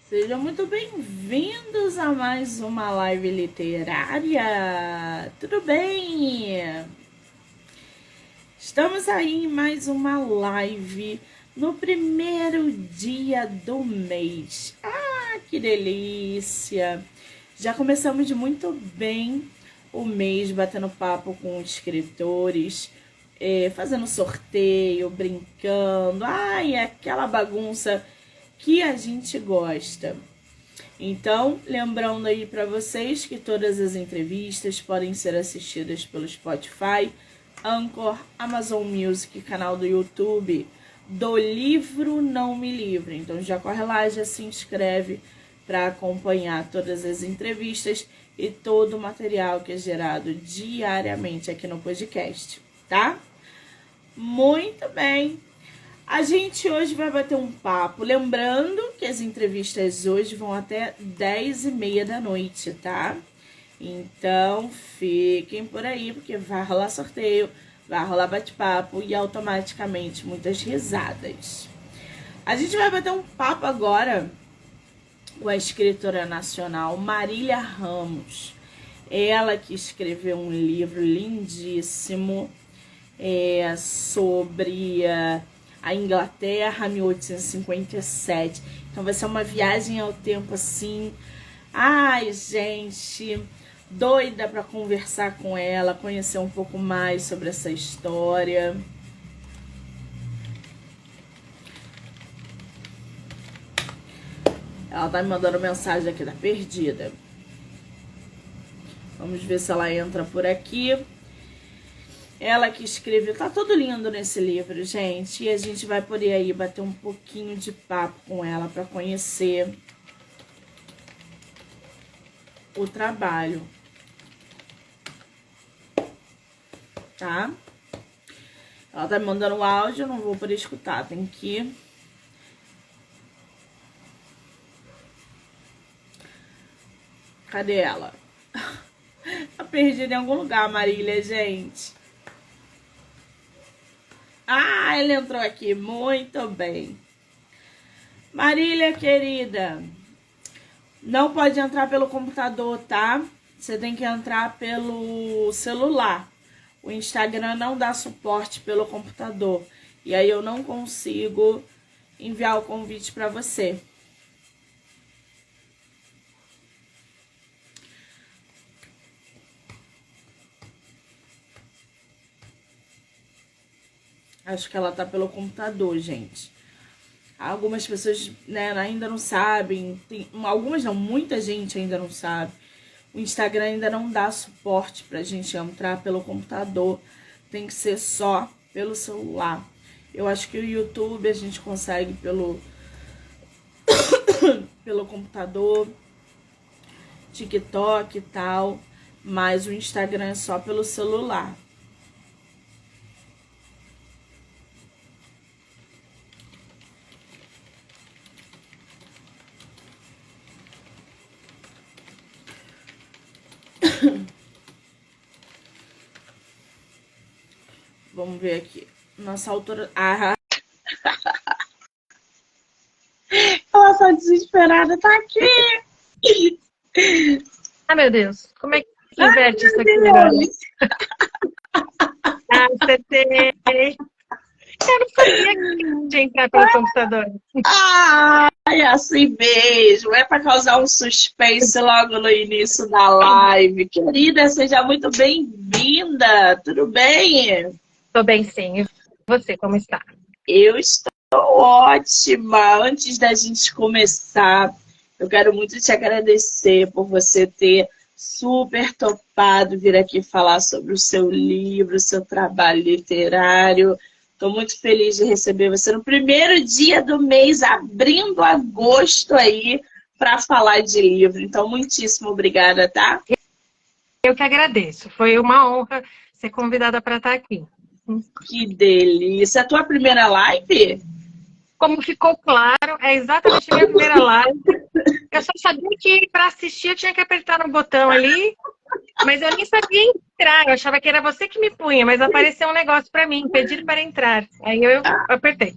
Sejam muito bem-vindos a mais uma live literária. Tudo bem? Estamos aí em mais uma live no primeiro dia do mês. Ah, que delícia! Já começamos muito bem o mês batendo papo com escritores, fazendo sorteio, brincando. Ai, aquela bagunça que a gente gosta. Então, lembrando aí para vocês que todas as entrevistas podem ser assistidas pelo Spotify, Anchor, Amazon Music, canal do YouTube do Livro Não Me Livre. Então já corre lá, já se inscreve para acompanhar todas as entrevistas e todo o material que é gerado diariamente aqui no podcast, tá? Muito bem! A gente hoje vai bater um papo, lembrando que as entrevistas hoje vão até 10h30 da noite, tá? Então, fiquem por aí, porque vai rolar sorteio, vai rolar bate-papo e automaticamente muitas risadas. A gente vai bater um papo agora com a escritora nacional Marília Ramos. Ela que escreveu um livro lindíssimo sobre a Inglaterra, 1857. Então vai ser uma viagem ao tempo assim. Ai, gente, doida para conversar com ela, conhecer um pouco mais sobre essa história. Ela tá me mandando mensagem aqui, tá perdida. Vamos ver se ela entra por aqui. Ela que escreveu, tá tudo lindo nesse livro, gente. E a gente vai poder aí bater um pouquinho de papo com ela para conhecer o trabalho. Tá? Ela tá me mandando o áudio, eu não vou poder escutar, tem que... Cadê ela? Tá perdida em algum lugar, Marília, gente. Ah, ela entrou aqui, muito bem. Marília, querida, não pode entrar pelo computador, tá? Você tem que entrar pelo celular. O Instagram não dá suporte pelo computador. E aí eu não consigo enviar o convite para você. Acho que ela tá pelo computador, gente. Algumas pessoas, né, ainda não sabem. Algumas não, muita gente ainda não sabe. O Instagram ainda não dá suporte pra gente entrar pelo computador. Tem que ser só pelo celular. Eu acho que o YouTube a gente consegue pelo computador, TikTok e tal. Mas o Instagram é só pelo celular. Vamos ver aqui. Nossa autora... Ah, ela tá desesperada, tá aqui. Ah, meu Deus. Como é que inverte isso aqui melhor? Ah, acertei. Eu não sabia que podia entrar pelo computador. Ai, assim mesmo. É para causar um suspense logo no início da live. Querida, seja muito bem-vinda. Tudo bem? Tô bem, sim. E você, como está? Eu estou ótima. Antes da gente começar, eu quero muito te agradecer por você ter super topado vir aqui falar sobre o seu livro, o seu trabalho literário. Estou muito feliz de receber você no primeiro dia do mês, abrindo agosto aí, para falar de livro. Então, muitíssimo obrigada, tá? Eu que agradeço. Foi uma honra ser convidada para estar aqui. Que delícia. É a tua primeira live? Como ficou claro, é exatamente a minha primeira live. Eu só sabia que para assistir eu tinha que apertar no botão ali, mas eu nem sabia entrar. Eu achava que era você que me punha, mas apareceu um negócio para mim, pedir para entrar. Aí eu apertei.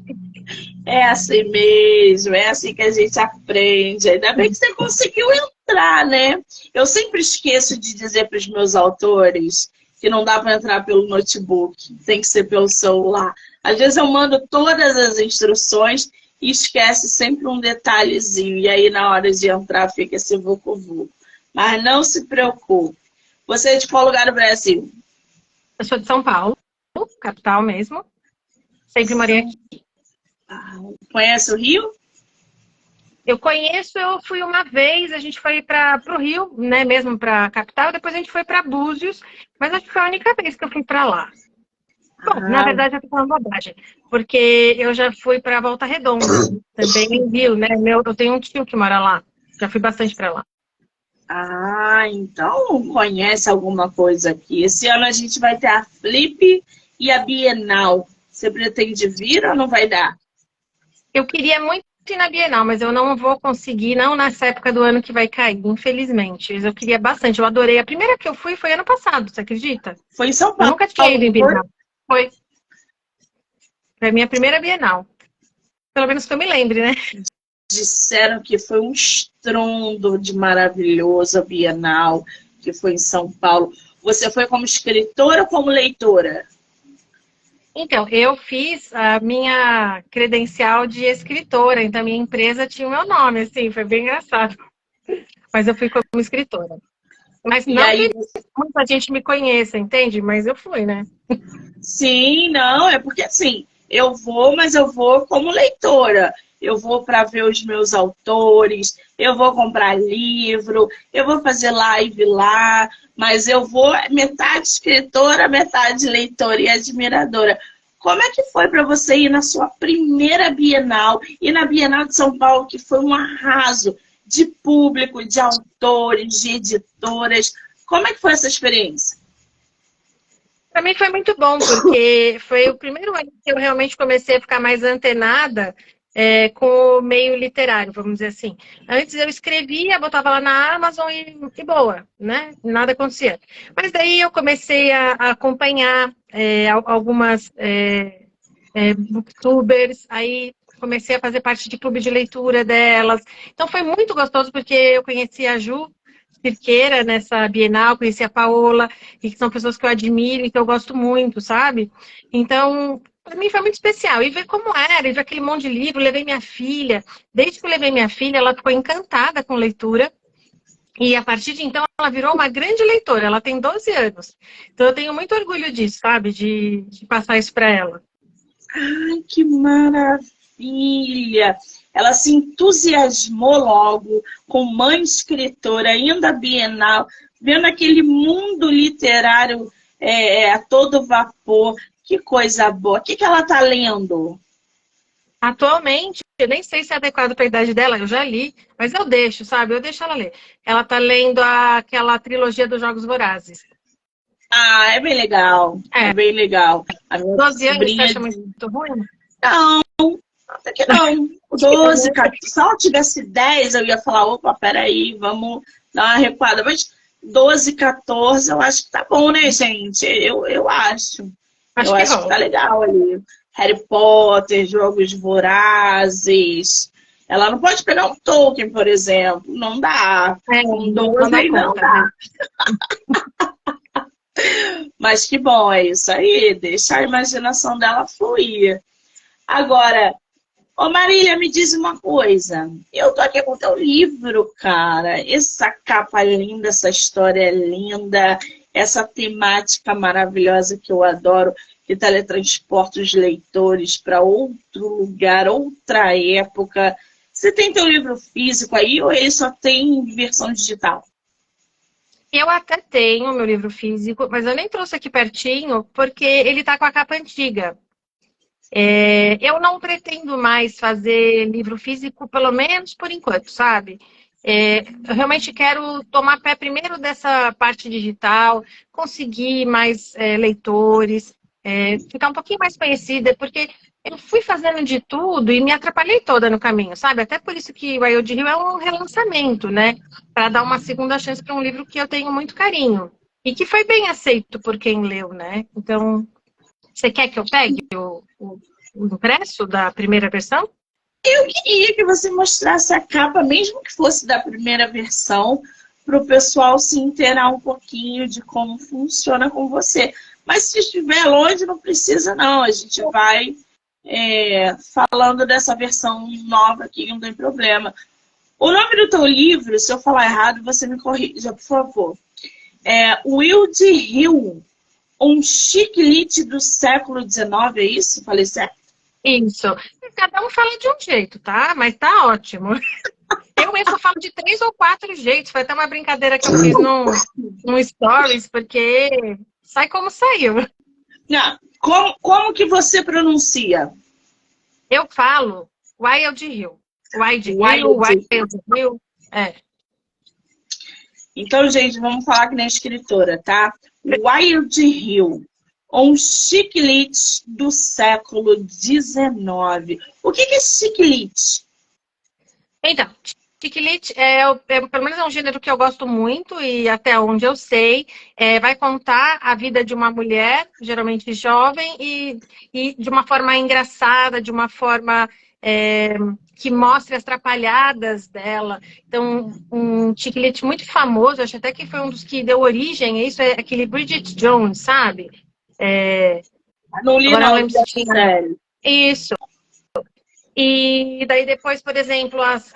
É assim mesmo, é assim que a gente aprende. Ainda bem que você conseguiu entrar, né? Eu sempre esqueço de dizer para os meus autores que não dá para entrar pelo notebook, tem que ser pelo celular. Às vezes eu mando todas as instruções e esquece sempre um detalhezinho. E aí, na hora de entrar, fica esse vucu-vucu. Mas não se preocupe. Você é de qual lugar do Brasil? Eu sou de São Paulo, capital mesmo. Sempre morei São aqui. Paulo. Conhece o Rio? Eu conheço, eu fui uma vez, a gente foi para o Rio, né, mesmo para a capital, depois a gente foi para Búzios, mas acho que foi a única vez que eu fui para lá. Bom, na Ah, verdade eu tô falando bobagem, porque eu já fui para Volta Redonda, também em Rio, né? Eu tenho um tio que mora lá, já fui bastante para lá. então conhece alguma coisa aqui. Esse ano a gente vai ter a Flip e a Bienal. Você pretende vir ou não vai dar? Eu queria muito ir na Bienal, mas eu não vou conseguir, não nessa época do ano que vai cair, infelizmente. Mas eu queria bastante, eu adorei. A primeira que eu fui foi ano passado, você acredita? Foi em São Eu Paulo, nunca tinha ido em não foi? Bienal. Foi a minha primeira Bienal. Pelo menos que eu me lembre, né? Disseram que foi um estrondo de maravilhoso a Bienal, que foi em São Paulo. Você foi como escritora ou como leitora? Então, eu fiz a minha credencial de escritora, então a minha empresa tinha o meu nome, assim, foi bem engraçado. Mas eu fui como escritora. Mas E não aí, que muita gente me conheça, entende? Mas eu fui, né? sim, não, é porque assim, eu vou, mas eu vou como leitora. Eu vou para ver os meus autores, eu vou comprar livro, eu vou fazer live lá, mas eu vou metade escritora, metade leitora e admiradora. Como é que foi para você ir na sua primeira Bienal e na Bienal de São Paulo, que foi um arraso de público, de autores, de editoras? Como é que foi essa experiência? Para mim foi muito bom, porque foi o primeiro ano que eu realmente comecei a ficar mais antenada com o meio literário, vamos dizer assim. Antes eu escrevia, botava lá na Amazon e boa, né? Nada acontecia. Mas daí eu comecei a acompanhar algumas booktubers, aí comecei a fazer parte de clube de leitura delas. Então foi muito gostoso, porque eu conheci a Ju Cirqueira nessa Bienal, conheci a Paola, e que são pessoas que eu admiro e que eu gosto muito, sabe? Então, para mim foi muito especial. E ver como era, e ver aquele monte de livro, levei minha filha. Desde que eu levei minha filha, ela ficou encantada com leitura. E a partir de então, ela virou uma grande leitora. Ela tem 12 anos. Então, eu tenho muito orgulho disso, sabe? De passar isso para ela. Ai, que maravilha! Ela se entusiasmou logo com mãe escritora, ainda Bienal, vendo aquele mundo literário a todo vapor. Que coisa boa! O que, que ela está lendo? Atualmente, eu nem sei se é adequado para a idade dela, eu já li, mas eu deixo, sabe? Eu deixo ela ler. Ela tá lendo aquela trilogia dos Jogos Vorazes. Ah, é bem legal, é É, bem legal. A minha 12 anos, você sobrinha acha muito diz, ruim? não, até que não. 12, 14, se ela tivesse 10, eu ia falar, opa, peraí, vamos dar uma recuada. Mas 12, 14, eu acho que tá bom, né, gente? Eu acho. Eu Acho que acho que tá rola. legal ali. Harry Potter, Jogos Vorazes. Ela não pode pegar um Tolkien, por exemplo. Não dá. É, Com não 12 dá aí não conta, né? dá. Mas que bom, é isso aí. Deixa a imaginação dela fluir. Agora, ô Marília, me diz uma coisa. Eu tô aqui com o teu livro, cara. Essa capa linda, essa história é linda, essa temática maravilhosa que eu adoro, que teletransporta os leitores para outro lugar, outra época. Você tem teu livro físico aí ou ele só tem versão digital? Eu até tenho meu livro físico, mas eu nem trouxe aqui pertinho, porque ele tá com a capa antiga. Eu não pretendo mais fazer livro físico, pelo menos por enquanto, sabe? Eu realmente quero tomar pé primeiro dessa parte digital, conseguir mais leitores, ficar um pouquinho mais conhecida, porque eu fui fazendo de tudo e me atrapalhei toda no caminho, sabe? Até por isso que o Wild de Rio é um relançamento, né? Para dar uma segunda chance para um livro que eu tenho muito carinho e que foi bem aceito por quem leu, né? Então, você quer que eu pegue impresso da primeira versão? Eu queria que você mostrasse a capa, mesmo que fosse da primeira versão, para o pessoal se inteirar um pouquinho de como funciona com você. Mas se estiver longe, não precisa não. A gente vai falando dessa versão nova aqui, não tem problema. O nome do teu livro, se eu falar errado, você me corrija, por favor. Wild Hill, um chiclete do século XIX, é isso? Falei certo? Isso. Cada um fala de um jeito, tá? Mas tá ótimo. Eu mesmo falo de 3 ou 4 jeitos. Foi até uma brincadeira que eu fiz no Stories, porque sai como saiu. Não. Como que você pronuncia? Eu falo Wild Hill. Wild Hill. Então, gente, vamos falar que nem escritora, tá? Wild Hill, um chiclete do século XIX. O que é chiclete? Então, chiclete pelo menos é um gênero que eu gosto muito e até onde eu sei, vai contar a vida de uma mulher, geralmente jovem, e de uma forma engraçada, de uma forma que mostre as trapalhadas dela. Então, um chiclete muito famoso, acho até que foi um dos que deu origem a isso, é aquele Bridget Jones, sabe? Não li, Agora não, não lembro se tinha. Isso. E daí depois, por exemplo, acho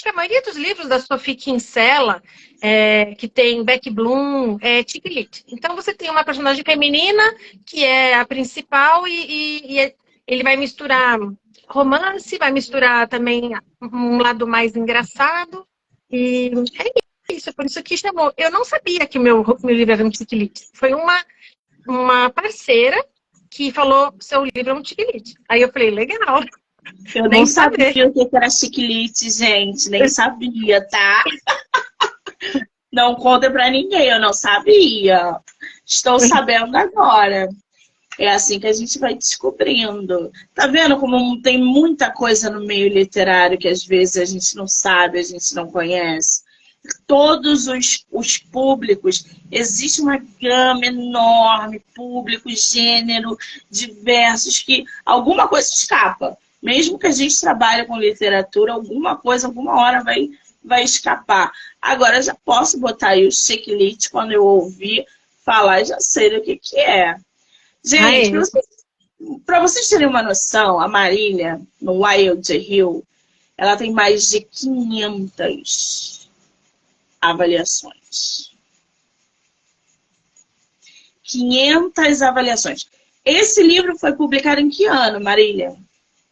que a maioria dos livros da Sophie Kinsella, que tem Beck Bloom, é chiclete. Então você tem uma personagem feminina, que é a principal, e ele vai misturar romance, vai misturar também um lado mais engraçado. E é isso, por isso que chamou. Eu não sabia que meu livro era um chiclete. Foi uma parceira que falou, seu livro é um chiclete. Aí eu falei, legal. Eu nem sabia o que era chiclete, gente. Nem sabia, tá? Não conta pra ninguém, eu não sabia. Estou sabendo agora. É assim que a gente vai descobrindo. Tá vendo como tem muita coisa no meio literário que às vezes a gente não sabe, a gente não conhece? Todos os públicos, existe uma gama enorme, público, gênero, diversos, que alguma coisa escapa. Mesmo que a gente trabalhe com literatura, alguma coisa, alguma hora vai escapar. Agora, já posso botar aí o checklist quando eu ouvir falar, já sei do que é. Gente, para vocês terem uma noção, a Marília, no Wild Hill, ela tem mais de 500 avaliações. 500 avaliações. Esse livro foi publicado em que ano, Marília?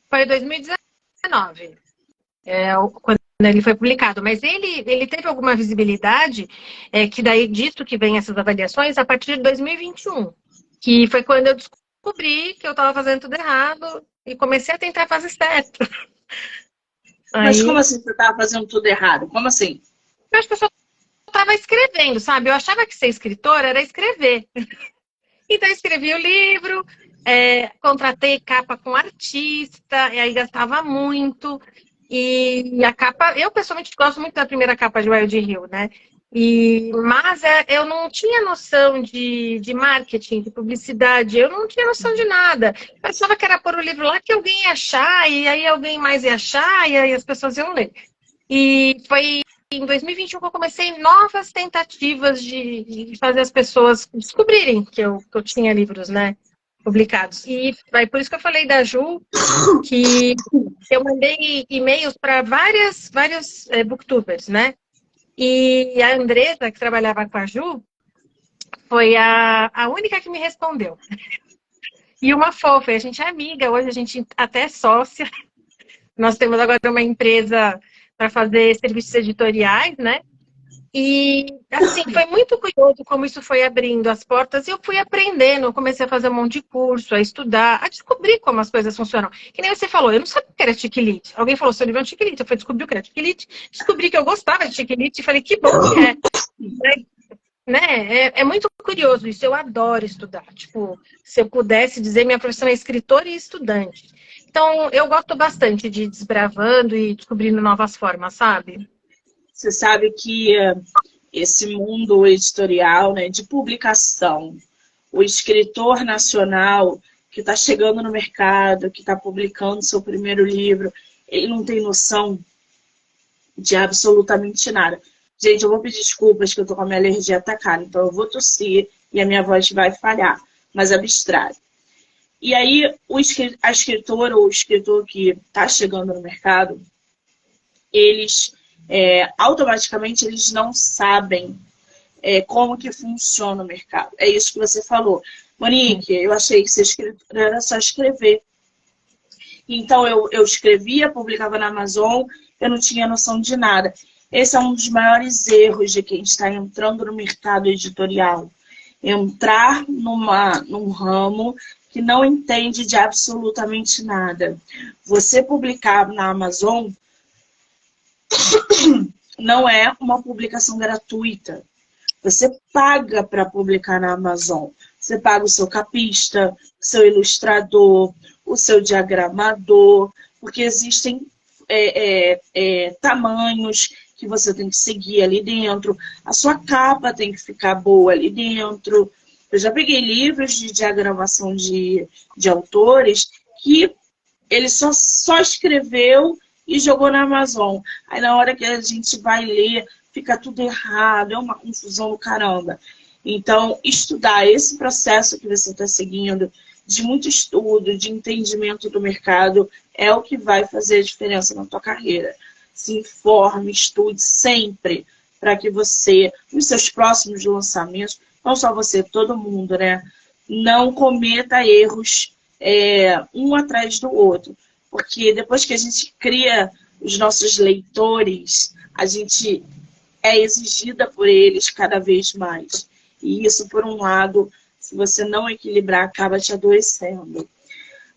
Foi em 2019, quando ele foi publicado. Mas ele teve alguma visibilidade, que daí disso que vem essas avaliações, a partir de 2021. Que foi quando eu descobri que eu estava fazendo tudo errado e comecei a tentar fazer certo. Mas como assim você estava fazendo tudo errado? Como assim? Eu acho que eu só estava escrevendo, sabe? Eu achava que ser escritora era escrever. Então eu escrevi o livro, contratei capa com artista, e aí gastava muito. E a capa, eu pessoalmente gosto muito da primeira capa de Wild Hill, né? Mas eu não tinha noção de marketing, de publicidade, eu não tinha noção de nada. Eu pensava que era pôr o livro lá que alguém ia achar, e aí alguém mais ia achar, e aí as pessoas iam ler. E foi em 2021 que eu comecei novas tentativas de fazer as pessoas descobrirem que eu tinha livros, né, publicados. E por isso que eu falei da Ju, que eu mandei e-mails para vários booktubers, né? E a Andressa, que trabalhava com a Ju, foi a única que me respondeu. E uma fofa, a gente é amiga, hoje a gente até é sócia. Nós temos agora uma empresa para fazer serviços editoriais, né? E, assim, foi muito curioso como isso foi abrindo as portas e eu fui aprendendo, eu comecei a fazer um monte de curso, a estudar, a descobrir como as coisas funcionam. Que nem você falou, eu não sabia que era chiclete. Alguém falou, seu livro é um chiclete. Eu fui descobrir o que era chiclete, descobri que eu gostava de chiclete e falei, que bom que é. Né? É muito curioso isso, eu adoro estudar. Tipo, se eu pudesse dizer, minha profissão é escritora e estudante. Então, eu gosto bastante de ir desbravando e descobrindo novas formas, sabe? Você sabe que esse mundo editorial, né, de publicação, o escritor nacional, que está chegando no mercado, que está publicando seu primeiro livro, ele não tem noção de absolutamente nada. Gente, eu vou pedir desculpas que eu tô com a minha alergia atacada, então eu vou tossir e a minha voz vai falhar, mas abstrai. E aí, a escritora ou o escritor que está chegando no mercado, eles, automaticamente, eles não sabem como que funciona o mercado. É isso que você falou. Monique, eu achei que ser escritora era só escrever. Então, eu escrevia, publicava na Amazon, eu não tinha noção de nada. Esse é um dos maiores erros de quem está entrando no mercado editorial. Entrar num ramo que não entende de absolutamente nada. Você publicar na Amazon não é uma publicação gratuita. Você paga para publicar na Amazon. Você paga o seu capista, o seu ilustrador, o seu diagramador, porque existem tamanhos que você tem que seguir ali dentro. A sua capa tem que ficar boa ali dentro. Eu já peguei livros de diagramação de autores que ele só escreveu e jogou na Amazon. Aí na hora que a gente vai ler, fica tudo errado, é uma confusão do caramba. Então, estudar esse processo que você está seguindo, de muito estudo, de entendimento do mercado, é o que vai fazer a diferença na tua carreira. Se informe, estude sempre, para que você, nos seus próximos lançamentos, não só você, todo mundo, né? Não cometa erros um atrás do outro. Porque depois que a gente cria os nossos leitores, a gente é exigida por eles cada vez mais. E isso, por um lado, se você não equilibrar, acaba te adoecendo.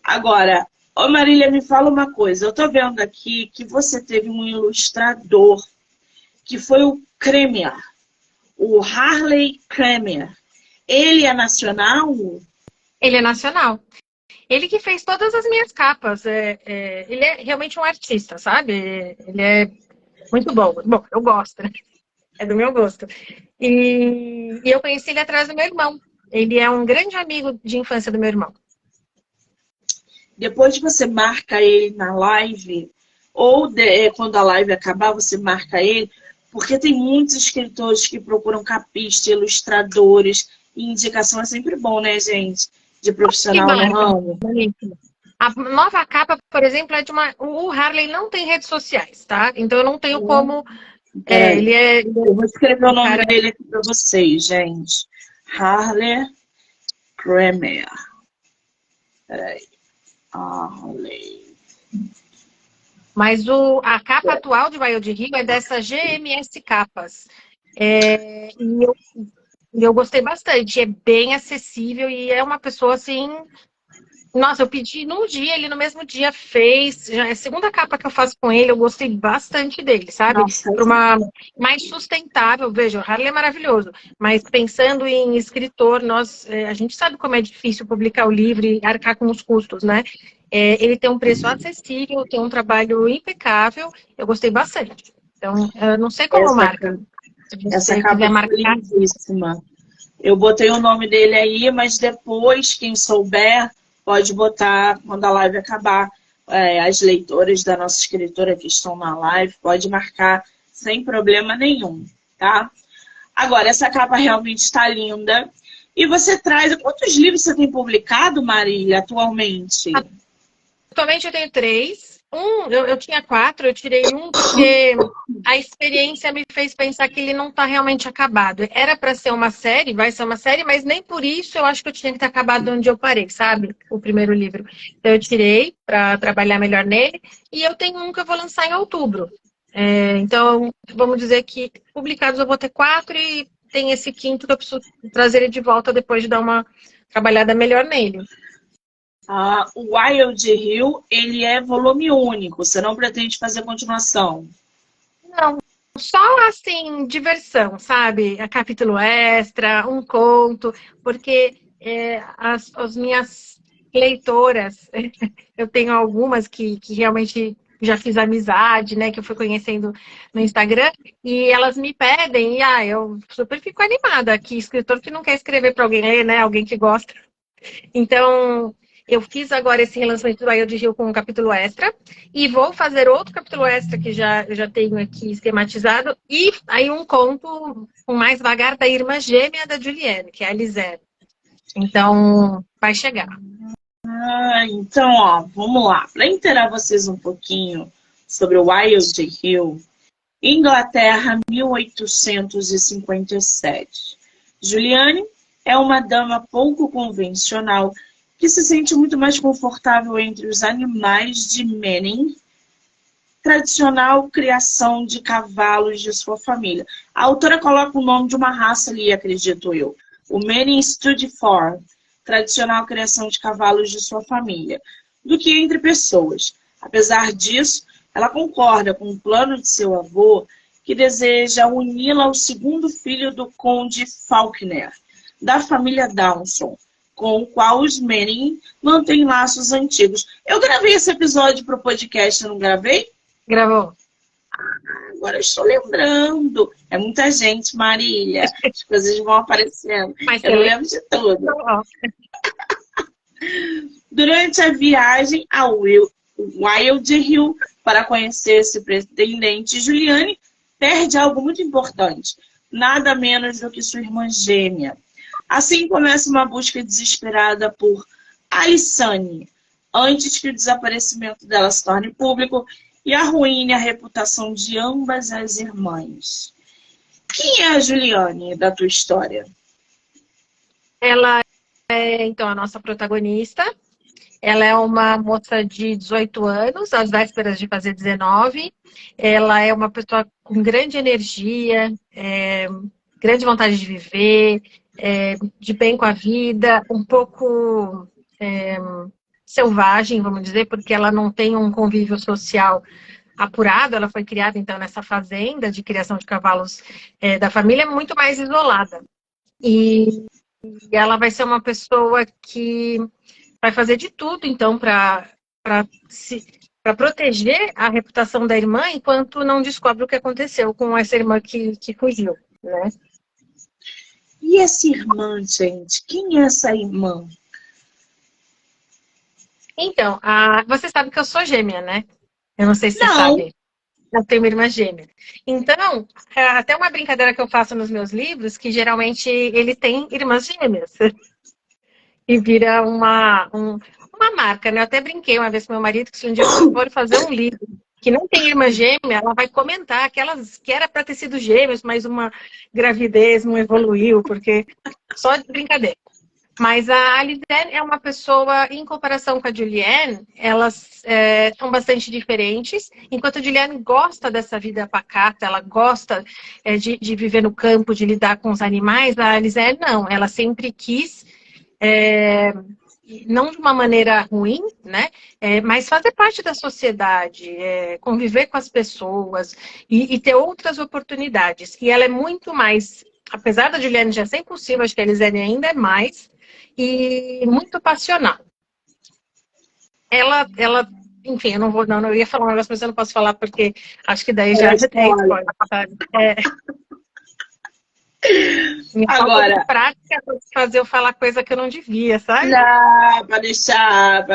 Agora, ô Marília, me fala uma coisa. Eu tô vendo aqui que você teve um ilustrador, que foi o Kremer, o Harley Kremer. Ele é nacional? Ele é nacional. Ele que fez todas as minhas capas. Ele é realmente um artista, sabe? Ele é muito bom. Bom, eu gosto, né? É do meu gosto. E eu conheci ele atrás do meu irmão. Ele é um grande amigo de infância do meu irmão. Depois você marca ele na live, ou quando a live acabar, você marca ele, porque tem muitos escritores que procuram capista, ilustradores, e indicação é sempre bom, né, gente? De profissional no ramo. A nova capa, por exemplo, é de uma... O Harley não tem redes sociais, tá? Então eu não tenho como... Eu vou escrever o nome dele aqui para vocês, gente. Harley Kremer. Peraí. Harley. Mas a capa atual de Wild Rio é dessa GMS Capas. E eu gostei bastante. É bem acessível e é uma pessoa assim... Nossa, eu pedi num dia, ele no mesmo dia fez. Já é a segunda capa que eu faço com ele, eu gostei bastante dele, sabe? Para uma mais sustentável, veja, o Harley é maravilhoso. Mas pensando em escritor, a gente sabe como é difícil publicar o livro e arcar com os custos, né? Ele tem um preço acessível, tem um trabalho impecável, eu gostei bastante. Então, eu não sei como marca. Essa capa é lindíssima. Eu botei o nome dele aí, mas depois, quem souber, pode botar, quando a live acabar, as leitoras da nossa escritora que estão na live, pode marcar sem problema nenhum, tá? Agora, essa capa realmente está linda. E você traz... Quantos livros você tem publicado, Marília, atualmente? Atualmente eu tenho 3. Eu tinha 4, eu tirei um porque a experiência me fez pensar que ele não está realmente acabado. Era para ser uma série, vai ser uma série, mas nem por isso eu acho que eu tinha que ter acabado onde eu parei, sabe? O primeiro livro. Então eu tirei para trabalhar melhor nele e eu tenho um que eu vou lançar em outubro. Então, vamos dizer que publicados eu vou ter 4 e tem esse quinto que eu preciso trazer ele de volta depois de dar uma trabalhada melhor nele. O Wild Hill, ele é volume único, você não pretende fazer continuação? Não, só assim, diversão, sabe? A capítulo extra, um conto, porque as minhas leitoras, eu tenho algumas que realmente já fiz amizade, né? Que eu fui conhecendo no Instagram, e elas me pedem, e eu super fico animada, que escritor que não quer escrever para alguém, né? Alguém que gosta. Então... Eu fiz agora esse relançamento do Wild Hill com um capítulo extra e vou fazer outro capítulo extra que eu já tenho aqui esquematizado e aí um conto com mais vagar da irmã gêmea da Juliane, que é a Lisette. Então, vai chegar. Então, ó, vamos lá. Para inteirar vocês um pouquinho sobre o Wild Hill, Inglaterra, 1857. Juliane é uma dama pouco convencional que se sente muito mais confortável entre os animais de Manning, tradicional criação de cavalos de sua família. A autora coloca o nome de uma raça ali, acredito eu. O Manning Studford, tradicional criação de cavalos de sua família, do que entre pessoas. Apesar disso, ela concorda com o plano de seu avô, que deseja uni-la ao segundo filho do conde Faulkner, da família Dawson, com o qual os Manning mantêm laços antigos. Eu gravei esse episódio para o podcast, não gravei? Gravou. Agora eu estou lembrando. É muita gente, Marília. As coisas vão aparecendo. Mas eu não lembro de tudo. Durante a viagem ao Wild Hill para conhecer esse pretendente, Juliane perde algo muito importante. Nada menos do que sua irmã gêmea. Assim começa uma busca desesperada por Alissane, antes que o desaparecimento dela se torne público e arruine a reputação de ambas as irmãs. Quem é a Juliane da tua história? Ela é, então, a nossa protagonista. Ela é uma moça de 18 anos, às vésperas de fazer 19. Ela é uma pessoa com grande energia, grande vontade de viver, de bem com a vida, um pouco selvagem, vamos dizer, porque ela não tem um convívio social apurado. Ela foi criada, então, nessa fazenda de criação de cavalos da família, muito mais isolada. E ela vai ser uma pessoa que vai fazer de tudo, então, para proteger a reputação da irmã, enquanto não descobre o que aconteceu com essa irmã que fugiu, né? E essa irmã, gente? Quem é essa irmã? Então, você sabe que eu sou gêmea, né? Eu não sei se você Não. sabe. Eu tenho uma irmã gêmea. Então, até uma brincadeira que eu faço nos meus livros, que geralmente ele tem irmãs gêmeas. E vira uma marca, né? Eu até brinquei uma vez com meu marido que se um dia eu for fazer um livro que não tem irmã gêmea, ela vai comentar que era para ter sido gêmeos, mas uma gravidez não evoluiu, porque só de brincadeira. Mas a Alissane é uma pessoa, em comparação com a Juliane, elas são bastante diferentes. Enquanto a Juliane gosta dessa vida pacata, ela gosta de viver no campo, de lidar com os animais, a Alissane não. Ela sempre quis, não de uma maneira ruim, né? Mas fazer parte da sociedade, conviver com as pessoas e ter outras oportunidades. E ela é muito mais, apesar da Juliane já ser impossível, acho que a Alissane ainda é mais, e muito passional. Ela, enfim, eu ia falar um negócio, mas eu não posso falar porque acho que daí já tem spoiler, sabe? Agora, de prática fazer eu falar coisa que eu não devia, sabe? não, para deixar,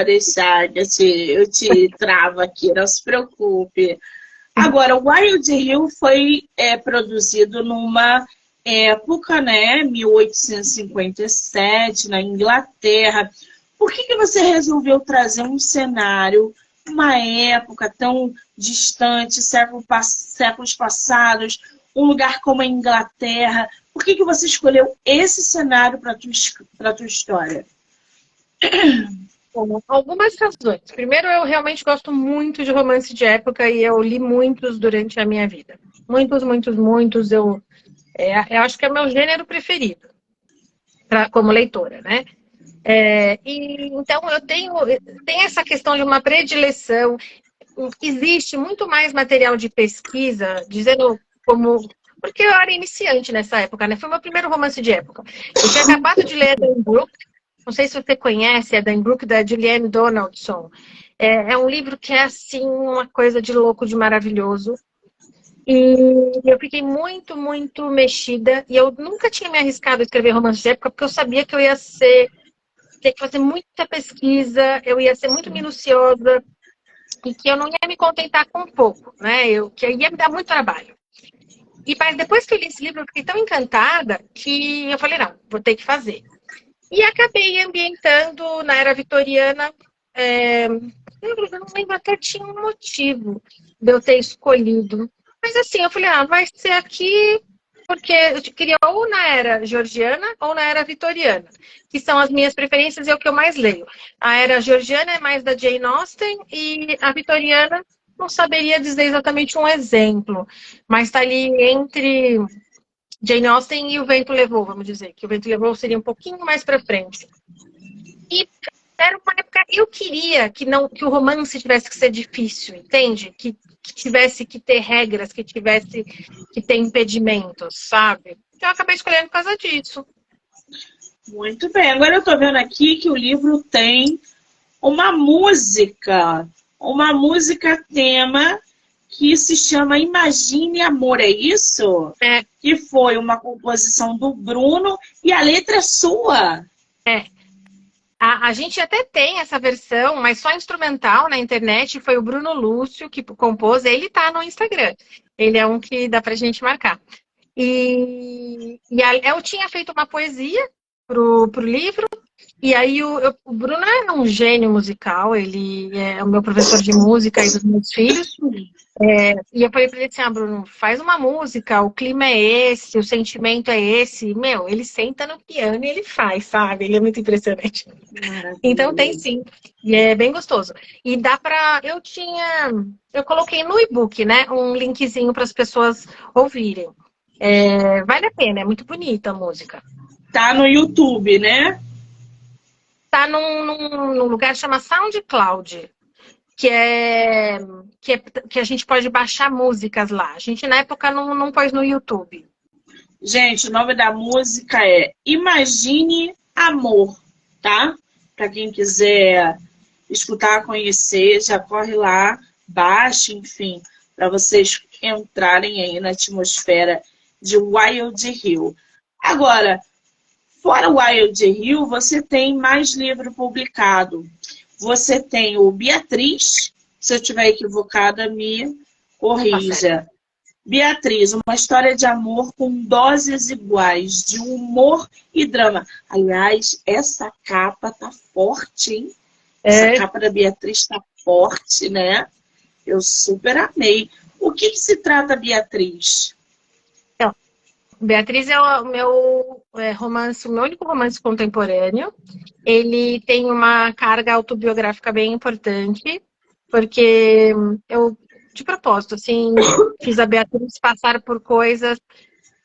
que eu te travo aqui, não se preocupe. Agora, o Wild Hill foi produzido numa época, né, 1857, na Inglaterra. Por que você resolveu trazer um cenário, uma época tão distante, séculos passados, um lugar como a Inglaterra? Por que você escolheu esse cenário para a tua história? Algumas razões. Primeiro, eu realmente gosto muito de romance de época e eu li muitos durante a minha vida. Muitos. Eu acho que é o meu gênero preferido como leitora, né? Então, eu tenho essa questão de uma predileção. Existe muito mais material de pesquisa, dizendo como... Porque eu era iniciante nessa época, né? Foi meu primeiro romance de época. Eu tinha acabado de ler Dan Brook, não sei se você conhece, Dan Brook, da Juliane Donaldson. É um livro que é, assim, uma coisa de louco, de maravilhoso. E eu fiquei muito mexida. E eu nunca tinha me arriscado a escrever romance de época, porque eu sabia que eu ia ter que fazer muita pesquisa, eu ia ser muito minuciosa e que eu não ia me contentar com pouco, né? Que ia me dar muito trabalho. Mas depois que eu li esse livro, eu fiquei tão encantada que eu falei, não, vou ter que fazer. E acabei ambientando na era vitoriana. Eu não lembro, até tinha um motivo de eu ter escolhido. Mas assim, eu falei, vai ser aqui, porque eu queria ou na era georgiana ou na era vitoriana, que são as minhas preferências e é o que eu mais leio. A era georgiana é mais da Jane Austen e a vitoriana não saberia dizer exatamente um exemplo, mas está ali entre Jane Austen e O Vento Levou, vamos dizer, que O Vento Levou seria um pouquinho mais para frente. E era uma época, eu queria que o romance tivesse que ser difícil, entende? Que tivesse que ter regras, que tivesse que ter impedimentos, sabe? Então eu acabei escolhendo por causa disso. Muito bem. Agora eu tô vendo aqui que o livro tem uma música tema que se chama Imagine Amor, é isso? É. Que foi uma composição do Bruno e a letra é sua. É. A gente até tem essa versão, mas só instrumental na internet. Foi o Bruno Lúcio que compôs. Ele tá no Instagram. Ele é um que dá pra gente marcar. Eu tinha feito uma poesia pro livro. E aí o Bruno é um gênio musical. Ele é o meu professor de música e dos meus filhos. E eu falei pra ele assim, Bruno, faz uma música, o clima é esse, o sentimento é esse. Meu, ele senta no piano e ele faz, sabe? Ele é muito impressionante. Então tem sim. E é bem gostoso. E dá pra... Eu coloquei no e-book, né? Um linkzinho para as pessoas ouvirem. Vale a pena, é muito bonita a música. Tá no YouTube, né? Tá num lugar que chama SoundCloud. Que a gente pode baixar músicas lá. A gente, na época, não pôs no YouTube. Gente, o nome da música é Imagine Amor, tá? Para quem quiser escutar, conhecer, já corre lá, baixe, enfim, para vocês entrarem aí na atmosfera de Wild Hill. Agora, fora Wild Hill, você tem mais livro publicado. Você tem o Beatriz, se eu estiver equivocada, me corrija. Beatriz, uma história de amor com doses iguais, de humor e drama. Aliás, essa capa tá forte, hein? Essa capa da Beatriz tá forte, né? Eu super amei. O que se trata, Beatriz? Beatriz é o meu romance, o meu único romance contemporâneo. Ele tem uma carga autobiográfica bem importante, porque eu, de propósito, assim, fiz a Beatriz passar por coisas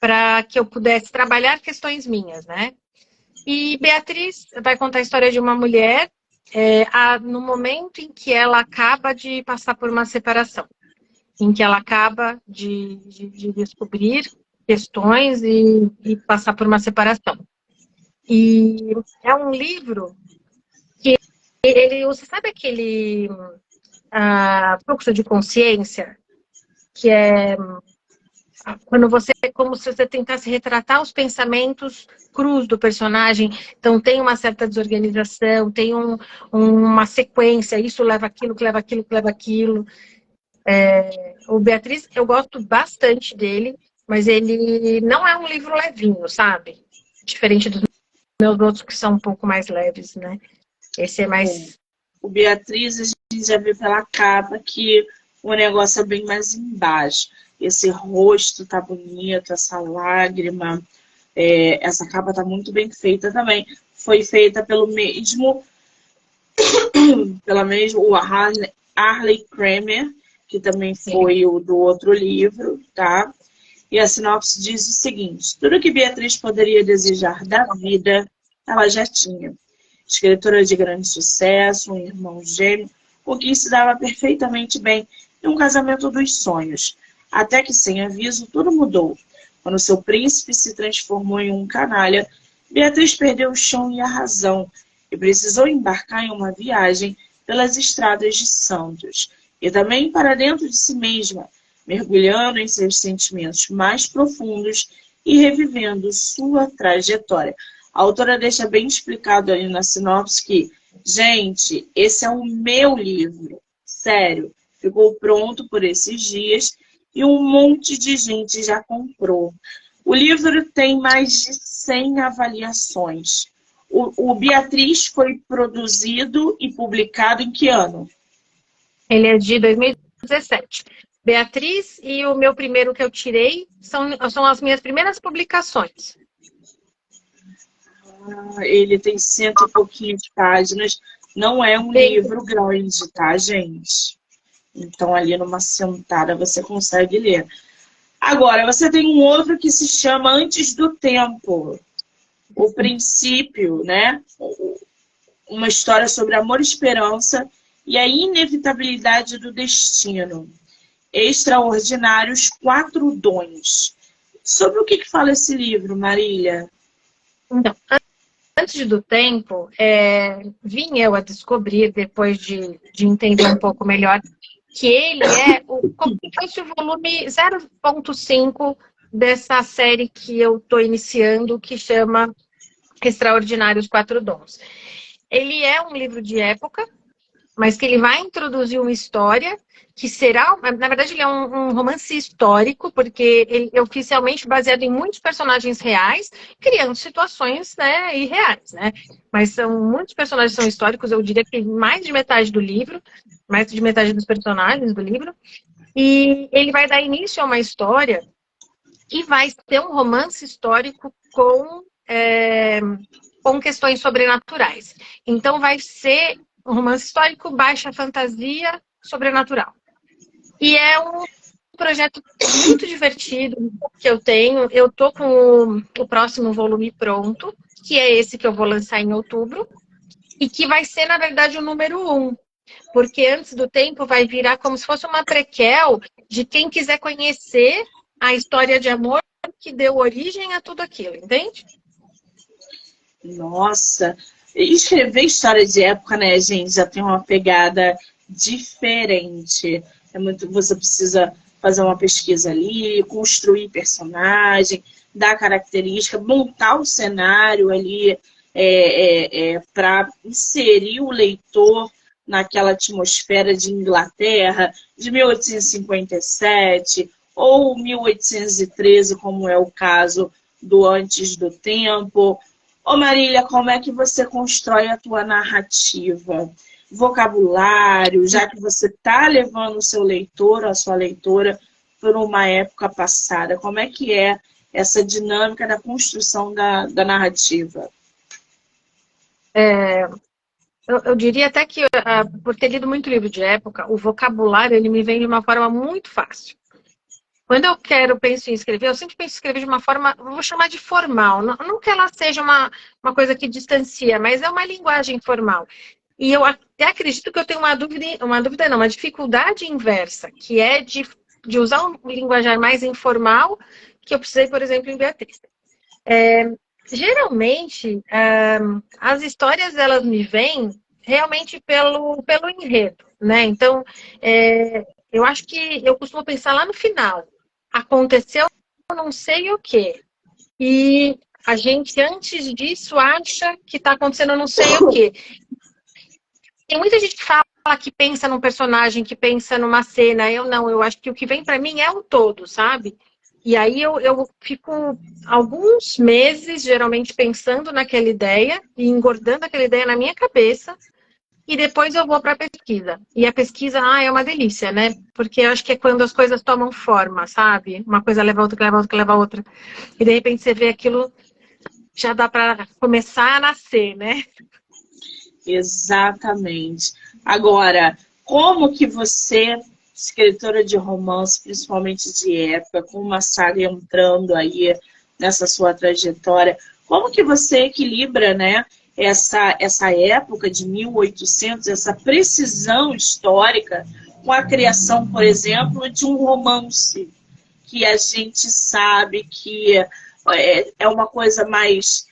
para que eu pudesse trabalhar questões minhas, né? E Beatriz vai contar a história de uma mulher no momento em que ela acaba de passar por uma separação, em que ela acaba de descobrir questões e passar por uma separação. E é um livro que ele usa, sabe aquele fluxo de consciência, que é quando você, como se você tentasse retratar os pensamentos crus do personagem. Então tem uma certa desorganização, tem uma sequência, isso leva aquilo, que leva aquilo, que leva aquilo. O Beatriz, eu gosto bastante dele, mas ele não é um livro levinho, sabe? Diferente dos meus outros que são um pouco mais leves, né? Esse é mais... O Beatriz, a gente já viu pela capa que o negócio é bem mais embaixo. Esse rosto tá bonito, essa lágrima. Essa capa tá muito bem feita também. Foi feita pelo mesmo o Harley Kramer, que também foi o do outro livro, tá? E a sinopse diz o seguinte: tudo que Beatriz poderia desejar da vida, ela já tinha. Escritora de grande sucesso, um irmão gêmeo, com quem se dava perfeitamente bem em um casamento dos sonhos. Até que, sem aviso, tudo mudou. Quando seu príncipe se transformou em um canalha, Beatriz perdeu o chão e a razão e precisou embarcar em uma viagem pelas estradas de Santos e também para dentro de si mesma, mergulhando em seus sentimentos mais profundos e revivendo sua trajetória. A autora deixa bem explicado ali na sinopse que, gente, esse é o meu livro. Sério, ficou pronto por esses dias e um monte de gente já comprou. O livro tem mais de 100 avaliações. O Beatriz foi produzido e publicado em que ano? Ele é de 2017. Beatriz e o meu primeiro que eu tirei são as minhas primeiras publicações. Ele tem cento e pouquinhas páginas. Não é um livro grande, tá, gente? Então, ali numa sentada você consegue ler. Agora, você tem um outro que se chama Antes do Tempo. O princípio, né? Uma história sobre amor e esperança e a inevitabilidade do destino. Extraordinários 4 dons. Sobre o que fala esse livro, Marília? Então, Antes do Tempo, vim eu a descobrir, depois de entender um pouco melhor, que ele é como se fosse o volume 0.5 dessa série que eu estou iniciando, que chama Extraordinários 4 Dons. Ele é um livro de época, mas que ele vai introduzir uma história que será, na verdade, ele é um romance histórico, porque ele é oficialmente baseado em muitos personagens reais, criando situações, né, irreais, né? Mas são muitos personagens são históricos, eu diria que mais de metade do livro, mais de metade dos personagens do livro, e ele vai dar início a uma história que vai ter um romance histórico com questões sobrenaturais. Então vai ser um romance histórico, baixa fantasia, sobrenatural. E é um projeto muito divertido que eu tenho. Eu tô com o próximo volume pronto, que é esse que eu vou lançar em outubro, e que vai ser, na verdade, o número 1. Porque Antes do Tempo vai virar como se fosse uma prequel de quem quiser conhecer a história de amor que deu origem a tudo aquilo, entende? Nossa, escrever história de época, né, gente, já tem uma pegada diferente. Você precisa fazer uma pesquisa ali, construir personagem, dar característica, montar o cenário ali para inserir o leitor naquela atmosfera de Inglaterra de 1857 ou 1813, como é o caso do Antes do Tempo. Ô Marília, como é que você constrói a tua narrativa? Vocabulário, já que você está levando o seu leitor, a sua leitora, por uma época passada. Como é que é essa dinâmica da construção da narrativa? Eu diria até que, por ter lido muito livro de época, o vocabulário ele me vem de uma forma muito fácil. Quando eu penso em escrever, eu sempre penso em escrever de uma forma, vou chamar de formal. Não que ela seja uma coisa que distancia, mas é uma linguagem formal. E eu até acredito que eu tenho uma dificuldade inversa, que é de usar um linguajar mais informal, que eu precisei, por exemplo, em Beatriz. Geralmente, as histórias, elas me vêm realmente pelo enredo, né? Então, eu acho que eu costumo pensar lá no final. Aconteceu não sei o quê. E a gente, antes disso, acha que está acontecendo não sei o quê. Tem muita gente que fala que pensa num personagem, que pensa numa cena. Eu não, eu acho que o que vem para mim é o todo, sabe? E aí eu fico alguns meses, geralmente, pensando naquela ideia e engordando aquela ideia na minha cabeça. E depois eu vou para a pesquisa. E a pesquisa, é uma delícia, né? Porque eu acho que é quando as coisas tomam forma, sabe? Uma coisa leva a outra, que leva a outra, que leva a outra. E de repente você vê aquilo, já dá para começar a nascer, né? Exatamente. Agora, como que você, escritora de romance, principalmente de época, com uma saga entrando aí nessa sua trajetória, como que você equilibra, né, essa época de 1800, essa precisão histórica, com a criação, por exemplo, de um romance, que a gente sabe que é uma coisa mais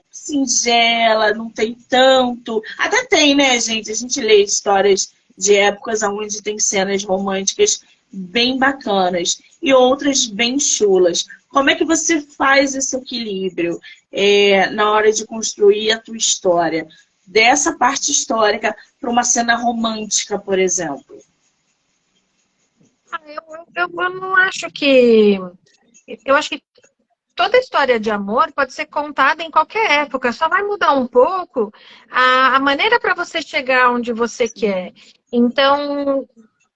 singela, não tem tanto... Até tem, né, gente? A gente lê histórias de épocas onde tem cenas românticas bem bacanas. e outras bem chulas. Como é que você faz esse equilíbrio na hora de construir a tua história? Dessa parte histórica para uma cena romântica, por exemplo. Eu não acho que... Eu acho que toda história de amor pode ser contada em qualquer época, só vai mudar um pouco a maneira para você chegar onde você quer. Então,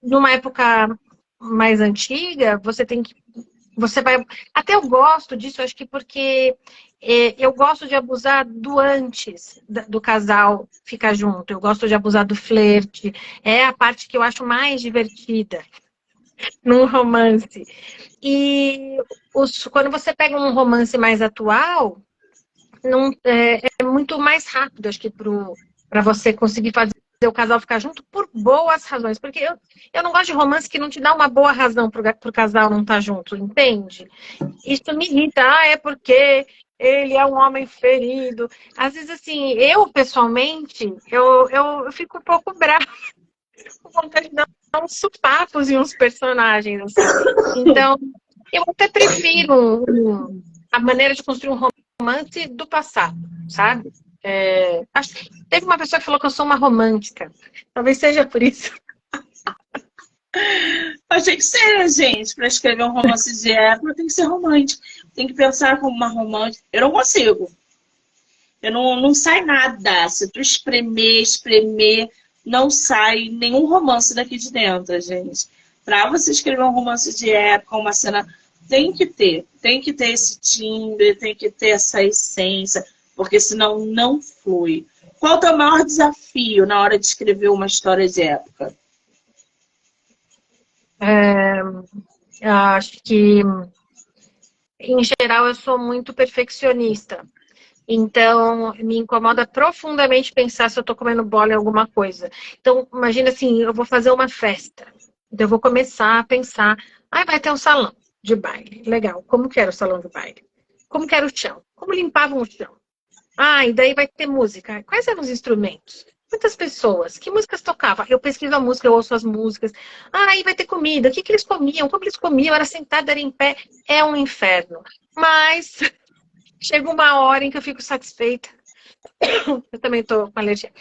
numa época mais antiga, você vai... Até eu gosto disso, acho que porque eu gosto de abusar do antes do casal ficar junto. Eu gosto de abusar do flerte. É a parte que eu acho mais divertida num romance. E quando você pega um romance mais atual, é muito mais rápido, acho que para você conseguir fazer o casal ficar junto por boas razões. Porque eu não gosto de romance que não te dá uma boa razão para o casal não estar junto, entende? Isso me irrita. É porque ele é um homem ferido. Às vezes, assim, eu, pessoalmente, eu fico um pouco brava com vontade de dar uns supapos em uns personagens, assim. Então, eu até prefiro a maneira de construir um romance do passado, sabe? Teve uma pessoa que falou que eu sou uma romântica. Talvez seja por isso. Achei que ser, gente. Para escrever um romance de época, tem que ser romântico. Tem que pensar como uma romântica. Eu não consigo. Eu não sai nada. Se tu espremer, não sai nenhum romance daqui de dentro, gente. Para você escrever um romance de época, uma cena, tem que ter esse timbre, tem que ter essa essência, porque senão não flui. Qual é o teu maior desafio na hora de escrever uma história de época? Acho que, em geral, eu sou muito perfeccionista. Então, me incomoda profundamente pensar se eu tô comendo bola em alguma coisa. Então, imagina assim, eu vou fazer uma festa. Então, eu vou começar a pensar, vai ter um salão de baile. Legal. Como que era o salão de baile? Como que era o chão? Como limpavam o chão? E daí vai ter música. Quais eram os instrumentos? Quantas pessoas? Que músicas tocavam? Eu pesquiso a música, eu ouço as músicas. E vai ter comida. O que que eles comiam? Como eles comiam? Era sentado, era em pé. É um inferno. Mas chega uma hora em que eu fico satisfeita. Eu também estou com alergia.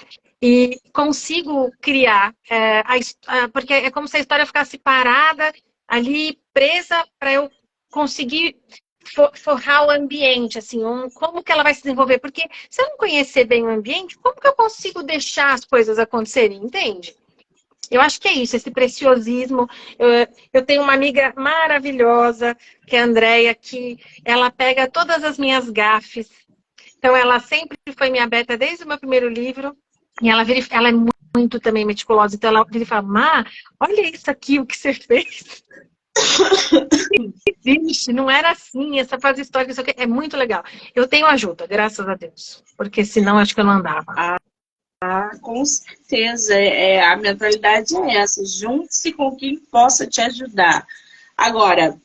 E consigo criar, porque é como se a história ficasse parada, ali, presa, para eu conseguir forrar o ambiente, assim, como que ela vai se desenvolver. Porque se eu não conhecer bem o ambiente, como que eu consigo deixar as coisas acontecerem, entende? Eu acho que é isso, esse preciosismo. Eu tenho uma amiga maravilhosa, que é a Andréia, que ela pega todas as minhas gafes. Então, ela sempre foi minha beta desde o meu primeiro livro. E ela é muito também meticulosa. Então, ela vira e fala, olha isso aqui, o que você fez. Vixe, não era assim, essa fase histórica, isso aqui é muito legal. Eu tenho ajuda, graças a Deus. Porque senão, acho que eu não andava. Com certeza, a mentalidade é essa. Junte-se com quem possa te ajudar. Agora,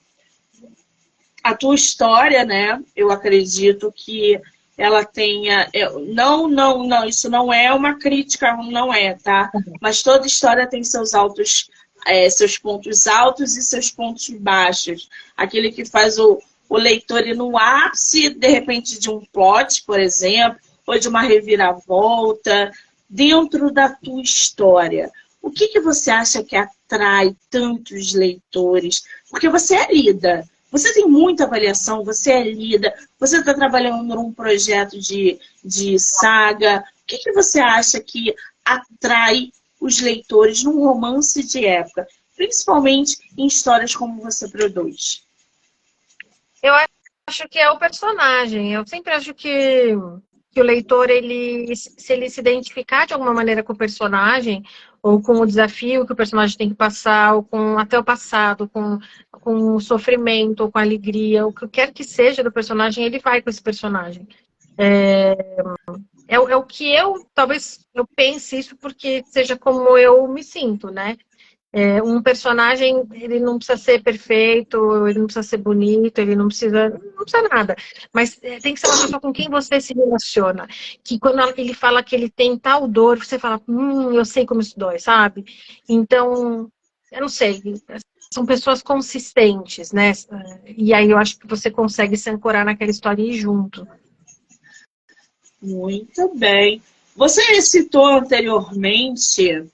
a tua história, né? Eu acredito que ela tenha... Não, isso não é uma crítica, não é, tá? Mas toda história tem seus pontos altos e seus pontos baixos. Aquele que faz o leitor ir no ápice, de repente, de um plot, por exemplo, ou de uma reviravolta, dentro da tua história. O que você acha que atrai tantos leitores? Porque você é lida, você tem muita avaliação, você é lida, você está trabalhando num projeto de saga. O que você acha que atrai os leitores num romance de época? Principalmente em histórias como você produz. Eu acho que é o personagem. Eu sempre acho que o leitor, se ele se identificar de alguma maneira com o personagem, ou com o desafio que o personagem tem que passar, ou com até o passado, com o sofrimento, ou com a alegria, o que quer que seja do personagem, ele vai com esse personagem. É o que talvez eu pense isso porque seja como eu me sinto, né? Um personagem, ele não precisa ser perfeito, ele não precisa ser bonito, ele não precisa nada. Mas tem que ser uma pessoa com quem você se relaciona. Que quando ele fala que ele tem tal dor, você fala, eu sei como isso dói, sabe? Então, eu não sei. são pessoas consistentes, né? E aí eu acho que você consegue se ancorar naquela história e ir junto. Muito bem. Você citou anteriormente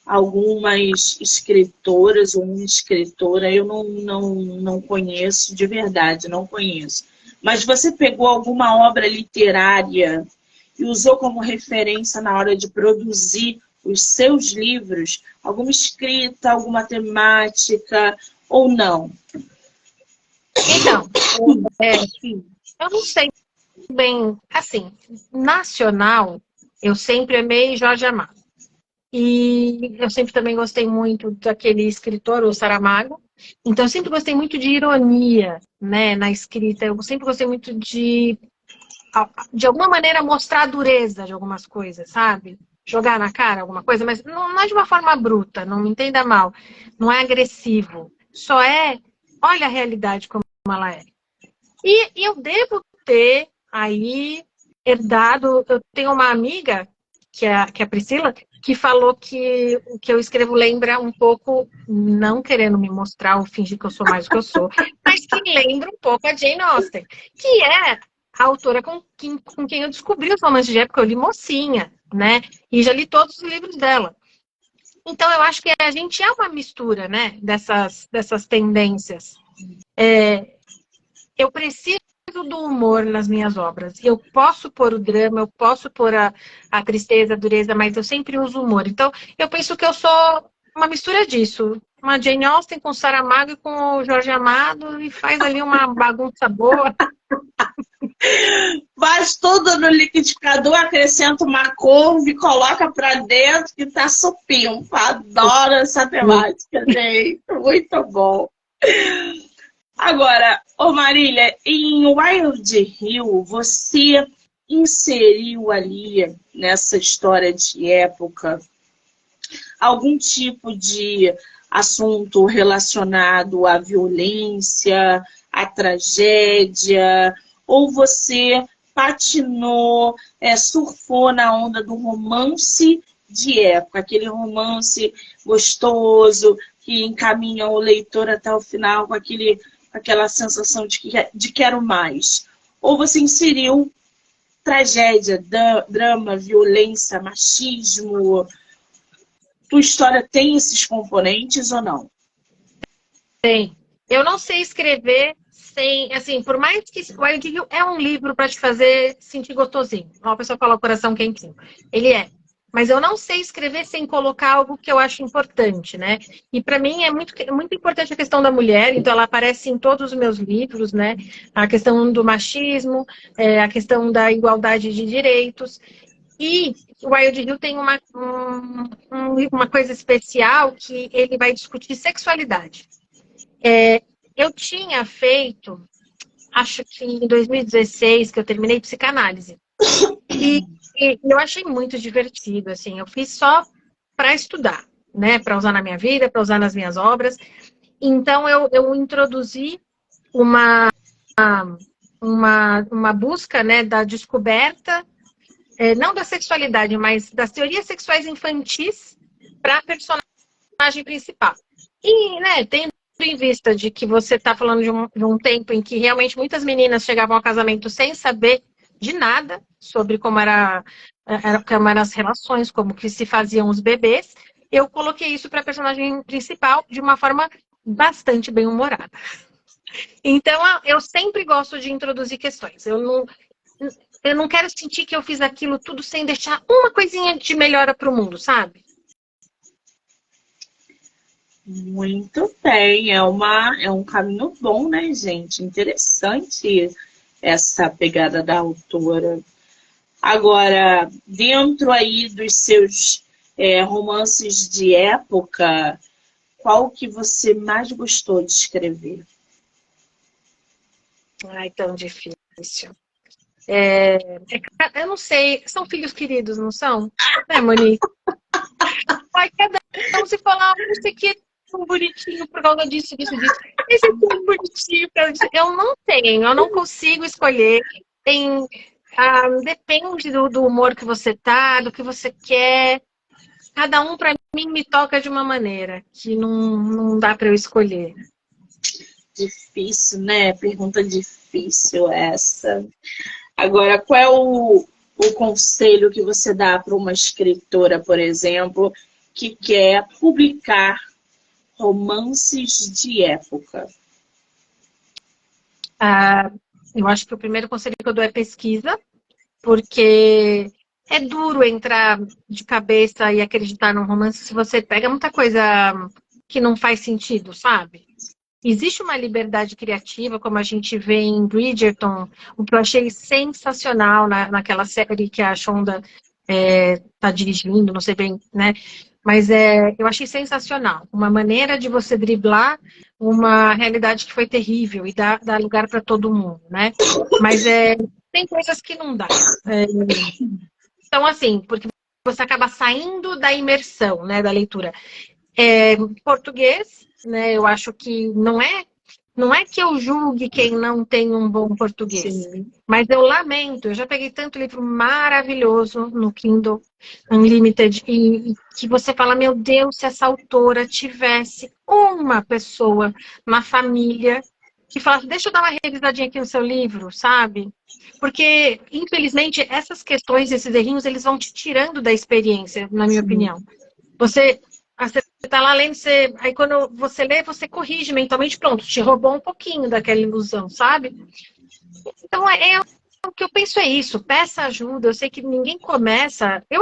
algumas escritoras ou uma escritora, eu não conheço de verdade, não conheço. Mas você pegou alguma obra literária e usou como referência na hora de produzir os seus livros? Alguma escrita, alguma temática ou não? Então, eu não sei bem, assim, nacional, eu sempre amei Jorge Amado. E eu sempre também gostei muito daquele escritor, o Saramago. Então, eu sempre gostei muito de ironia, né, na escrita. Eu sempre gostei muito de alguma maneira, mostrar a dureza de algumas coisas, sabe? Jogar na cara alguma coisa, mas não é de uma forma bruta, não me entenda mal. Não é agressivo. Só é, olha a realidade como ela é. E eu devo ter aí herdado. Eu tenho uma amiga, que é a Priscila, que falou que o que eu escrevo lembra um pouco, não querendo me mostrar ou fingir que eu sou mais do que eu sou, mas que lembra um pouco a Jane Austen, que é a autora com quem eu descobri os romances de época. Eu li mocinha, né? E já li todos os livros dela. Então, eu acho que a gente é uma mistura, né? Dessas tendências. Eu preciso do humor nas minhas obras. Eu posso pôr o drama, eu posso pôr a tristeza, a dureza, mas eu sempre uso humor. Então, eu penso que eu sou uma mistura disso. Uma Jane Austen com Saramago e com o Jorge Amado e faz ali uma bagunça boa. Faz tudo no liquidificador, acrescenta uma couve, coloca pra dentro que tá supimpa. Adoro essa temática, gente. Muito bom. Agora, ô Marília, em Wild Hill, você inseriu ali nessa história de época algum tipo de assunto relacionado à violência, à tragédia, ou você patinou, surfou na onda do romance de época, aquele romance gostoso que encaminha o leitor até o final com aquela sensação de quero mais? Ou você inseriu tragédia, drama, violência, machismo? Tua história tem esses componentes ou não? Tem. Eu não sei escrever sem, assim, por mais que o Wild Hill é um livro para te fazer sentir gostosinho. Uma pessoa fala o coração quentinho. Ele é. Mas eu não sei escrever sem colocar algo que eu acho importante, né? E para mim é muito importante a questão da mulher, então ela aparece em todos os meus livros, né? A questão do machismo, a questão da igualdade de direitos. E o Wild Hill tem uma coisa especial que ele vai discutir sexualidade. Eu tinha feito, acho que em 2016, que eu terminei psicanálise. E eu achei muito divertido, assim. Eu fiz só para estudar, né? Para usar na minha vida, para usar nas minhas obras. Então, eu introduzi uma busca, né, da descoberta, não da sexualidade, mas das teorias sexuais infantis para a personagem principal. E, né, tendo em vista de que você está falando de um tempo em que realmente muitas meninas chegavam ao casamento sem saber de nada sobre como eram as relações, como que se faziam os bebês, eu coloquei isso para a personagem principal de uma forma bastante bem-humorada. Então, eu sempre gosto de introduzir questões. Eu não quero sentir que eu fiz aquilo tudo sem deixar uma coisinha de melhora para o mundo, sabe? Muito bem, é um caminho bom, né, gente? Interessante essa pegada da autora. Agora, dentro aí dos seus romances de época, qual que você mais gostou de escrever? Ai, tão difícil. Eu não sei, são filhos queridos, não são? Né, Monique? Ai, cada um se falar, isso aqui é tão bonitinho por causa disso, disso, disso. Esse é tão bonitinho. Eu não tenho, eu não consigo escolher. Depende do humor que você tá, do que você quer. Cada um, pra mim me toca de uma maneira que não dá para eu escolher. Difícil, né? Pergunta difícil essa. Agora, qual é o conselho que você dá para uma escritora, por exemplo, que quer publicar romances de época? Eu acho que o primeiro conselho que eu dou é pesquisa, porque é duro entrar de cabeça e acreditar num romance se você pega muita coisa que não faz sentido, sabe? Existe uma liberdade criativa, como a gente vê em Bridgerton, o que eu achei sensacional naquela série que a Shonda tá dirigindo, não sei bem, né? Mas eu achei sensacional. Uma maneira de você driblar uma realidade que foi terrível e dar lugar para todo mundo, né? Mas tem coisas que não dá. Então, assim, porque você acaba saindo da imersão, né, da leitura. Português, né? Eu acho que não é que eu julgue quem não tem um bom português, Sim. mas eu lamento. Eu já peguei tanto livro maravilhoso no Kindle Unlimited e que você fala, meu Deus, se essa autora tivesse uma pessoa na família que falasse, deixa eu dar uma revisadinha aqui no seu livro, sabe? Porque, infelizmente, essas questões, esses errinhos, eles vão te tirando da experiência, na minha opinião. Você tá lá lendo, aí quando você lê, você corrige mentalmente, pronto, te roubou um pouquinho daquela ilusão, sabe? Então, o que eu penso é isso, peça ajuda, eu sei que ninguém começa, eu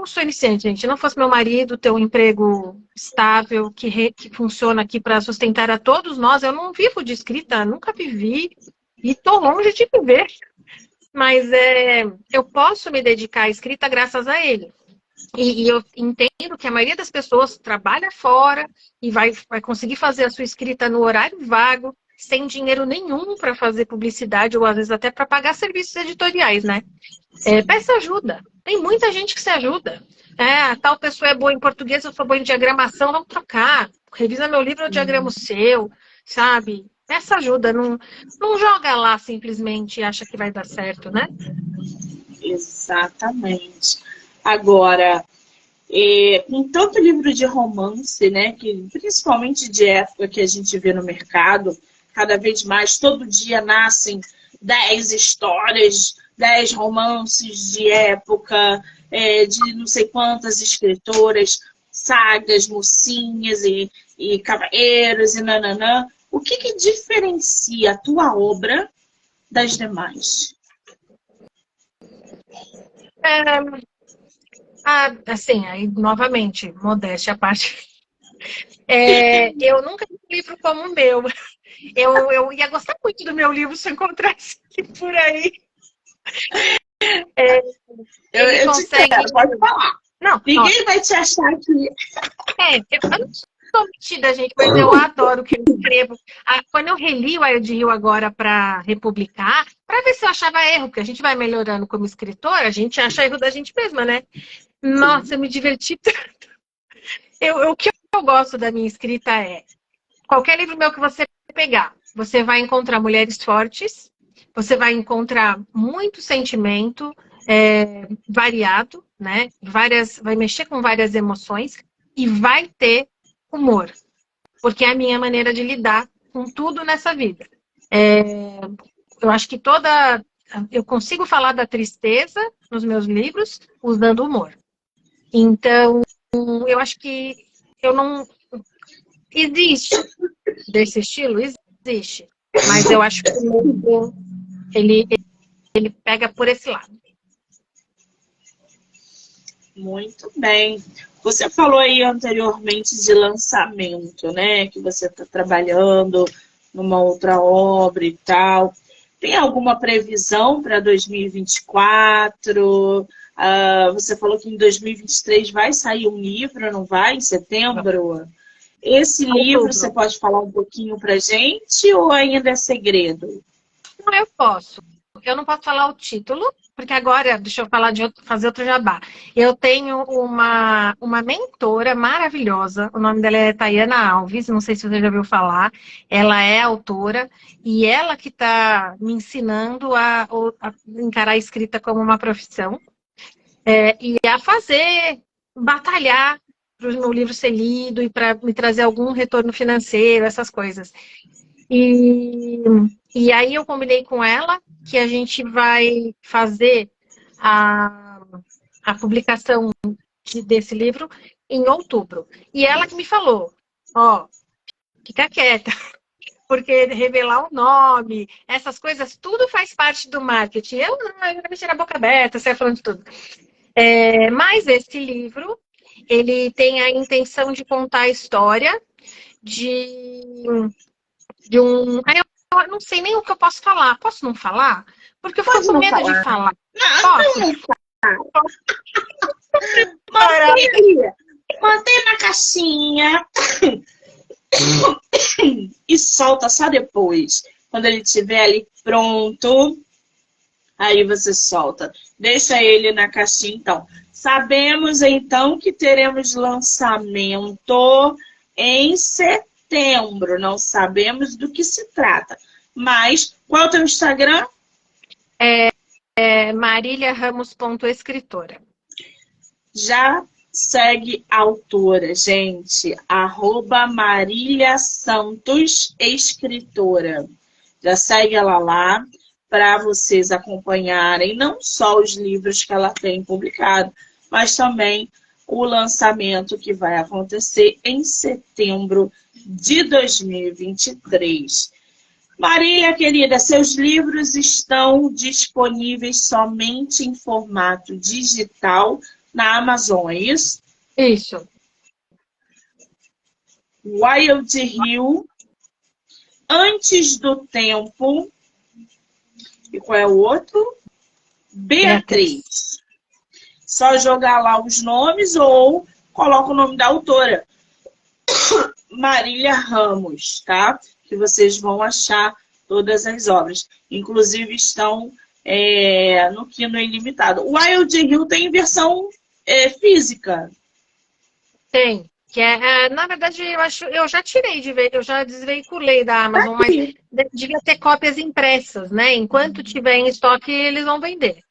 sou iniciante, gente, se não fosse meu marido ter um emprego estável, que funciona aqui para sustentar a todos nós, eu não vivo de escrita, nunca vivi, e tô longe de viver, mas eu posso me dedicar à escrita graças a ele. E eu entendo que a maioria das pessoas trabalha fora e vai conseguir fazer a sua escrita no horário vago, sem dinheiro nenhum para fazer publicidade ou às vezes até para pagar serviços editoriais, né? Peça ajuda. Tem muita gente que se ajuda. Tal pessoa é boa em português, eu sou boa em diagramação, vamos trocar. Revisa meu livro, eu diagramo o seu, sabe? Peça ajuda. Não joga lá simplesmente e acha que vai dar certo, né? Exatamente. Agora, com tanto livro de romance, né, que principalmente de época que a gente vê no mercado, cada vez mais, todo dia nascem 10 histórias, 10 romances de época, de não sei quantas escritoras, sagas, mocinhas e cavalheiros e nananã. O que diferencia a tua obra das demais? Assim, aí novamente, modéstia à parte. Eu nunca li um livro como o meu. Eu ia gostar muito do meu livro se eu encontrasse por aí. Ele Eu te consegue. quero, pode falar. Não, Ninguém vai te achar aqui. eu não sou metida, gente, mas eu adoro o que eu escrevo. Quando eu reli o Ayo de Rio agora para republicar, para ver se eu achava erro, porque a gente vai melhorando como escritora, a gente acha erro da gente mesma, né? Nossa, eu me diverti tanto. O que eu gosto da minha escrita qualquer livro meu que você pegar, você vai encontrar mulheres fortes, você vai encontrar muito sentimento variado, né? Vai mexer com várias emoções e vai ter humor, porque é a minha maneira de lidar com tudo nessa vida. Eu acho que eu consigo falar da tristeza nos meus livros usando humor. Então, eu acho que eu não existe desse estilo, existe, mas eu acho que ele pega por esse lado. Muito bem. Você falou aí anteriormente de lançamento, né? Que você está trabalhando numa outra obra e tal. Tem alguma previsão para 2024? Você falou que em 2023 vai sair um livro, não vai? Em setembro? Esse livro você pode falar um pouquinho para gente ou ainda é segredo? Não, eu posso. Eu não posso falar o título, porque agora, deixa eu falar fazer outro jabá. Eu tenho uma mentora maravilhosa, o nome dela é Tayana Alves, não sei se você já ouviu falar. Ela é autora e ela que está me ensinando a encarar a escrita como uma profissão e a batalhar o meu livro ser lido e para me trazer algum retorno financeiro, essas coisas. E, e aí eu combinei com ela que a gente vai fazer a publicação desse livro em outubro. E ela que me falou, ó, fica quieta, porque revelar o nome, essas coisas, tudo faz parte do marketing. Eu não, eu me tirar a boca aberta, você falando de tudo. Mas esse livro, ele tem a intenção de contar a história de um... Eu não sei nem o que eu posso falar. Posso não falar? Porque eu fico com medo de falar. Posso? Mantém na caixinha e solta só depois. Quando ele estiver ali pronto, aí você solta. Deixa ele na caixinha, então. Sabemos, então, que teremos lançamento em setembro. Não sabemos do que se trata. Mas, qual é o teu Instagram? Mariliaramos.escritora. Já segue a autora, gente. @MaríliaSantosEscritora. Já segue ela lá para vocês acompanharem não só os livros que ela tem publicado, mas também o lançamento que vai acontecer em setembro de 2023. Marília, querida, seus livros estão disponíveis somente em formato digital na Amazon, é isso? Isso. Wild Hill, Antes do Tempo, e qual é o outro? Beatriz. Só jogar lá os nomes ou coloca o nome da autora. Marília Ramos, tá? Que vocês vão achar todas as obras. Inclusive estão no Kindle Ilimitado. O Wild Hill tem versão física. Tem. Que na verdade, eu já tirei de vez, eu já desveiculei da Amazon, mas devia ter cópias impressas, né? Enquanto tiver em estoque, eles vão vender.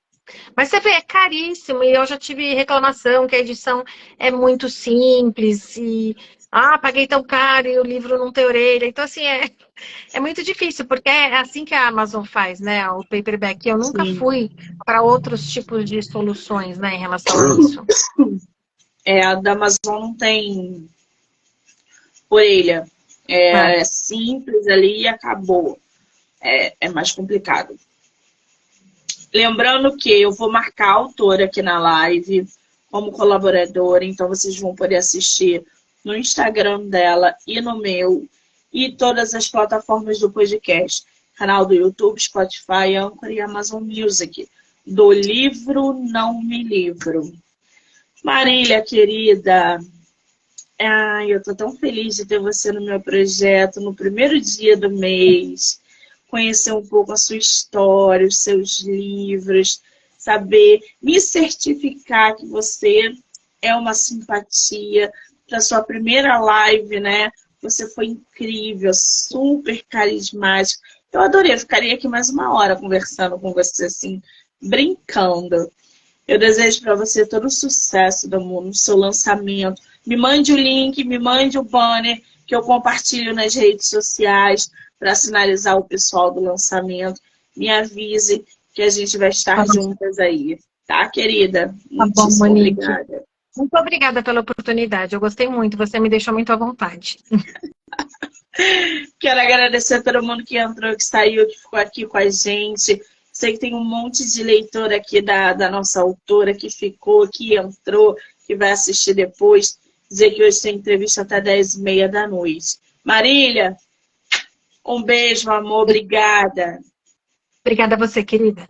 Mas você vê, é caríssimo, e eu já tive reclamação que a edição é muito simples, e paguei tão caro e o livro não tem orelha. Então, assim, é muito difícil, porque é assim que a Amazon faz, né? O paperback. Eu nunca fui para outros tipos de soluções, né, em relação a isso. A da Amazon não tem orelha. É simples ali e acabou. É mais complicado. Lembrando que eu vou marcar a autora aqui na live como colaboradora, então vocês vão poder assistir no Instagram dela e no meu, e todas as plataformas do podcast. Canal do YouTube, Spotify, Anchor e Amazon Music. Do livro Não Me Livro. Marília, querida, eu tô tão feliz de ter você no meu projeto, no primeiro dia do mês, conhecer um pouco a sua história, os seus livros, saber, me certificar que você é uma simpatia. Para sua primeira live, né? Você foi incrível, super carismática. Eu adorei, eu ficaria aqui mais uma hora conversando com você, assim, brincando. Eu desejo para você todo o sucesso do mundo, no seu lançamento. Me mande o link, me mande o banner que eu compartilho nas redes sociais para sinalizar o pessoal do lançamento. Me avise que a gente vai estar juntas aí. Tá, querida? Muito obrigada. Muito obrigada pela oportunidade. Eu gostei muito. Você me deixou muito à vontade. Quero agradecer a todo mundo que entrou, que saiu, que ficou aqui com a gente. Sei que tem um monte de leitor aqui da nossa autora que ficou, que entrou, que vai assistir depois. Dizer que hoje tem entrevista até 10h30 da noite. Marília, um beijo, amor. Obrigada. Obrigada a você, querida.